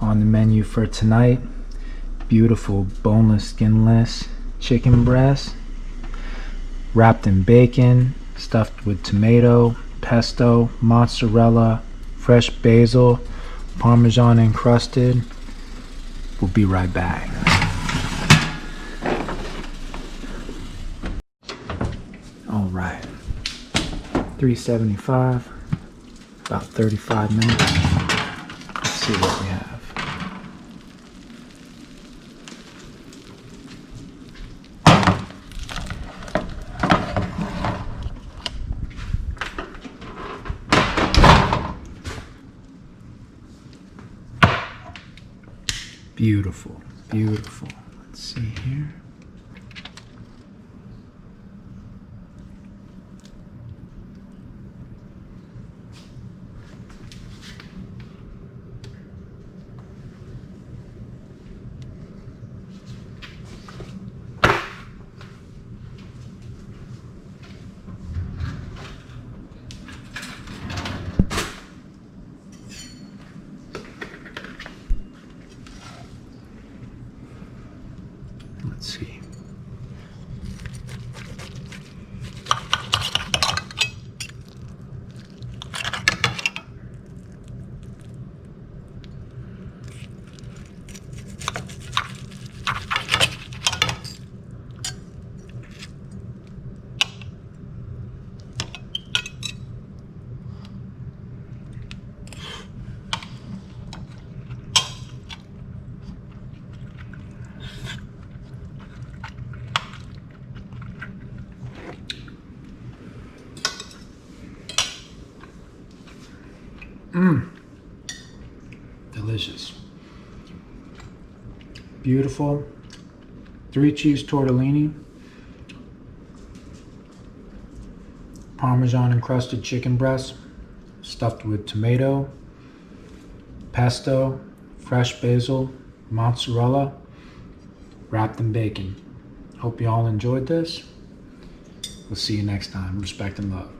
On the menu for tonight, beautiful boneless, skinless chicken breast, wrapped in bacon, stuffed with tomato, pesto, mozzarella, fresh basil, Parmesan encrusted. We'll be right back. All right, $3.75, about 35 minutes. Let's see what we have. Beautiful, beautiful. Let's see here. Let's see. Delicious. Beautiful. 3 cheese tortellini. Parmesan encrusted chicken breast, stuffed with tomato, pesto, fresh basil, mozzarella, wrapped in bacon. Hope you all enjoyed this. We'll see you next time. Respect and love.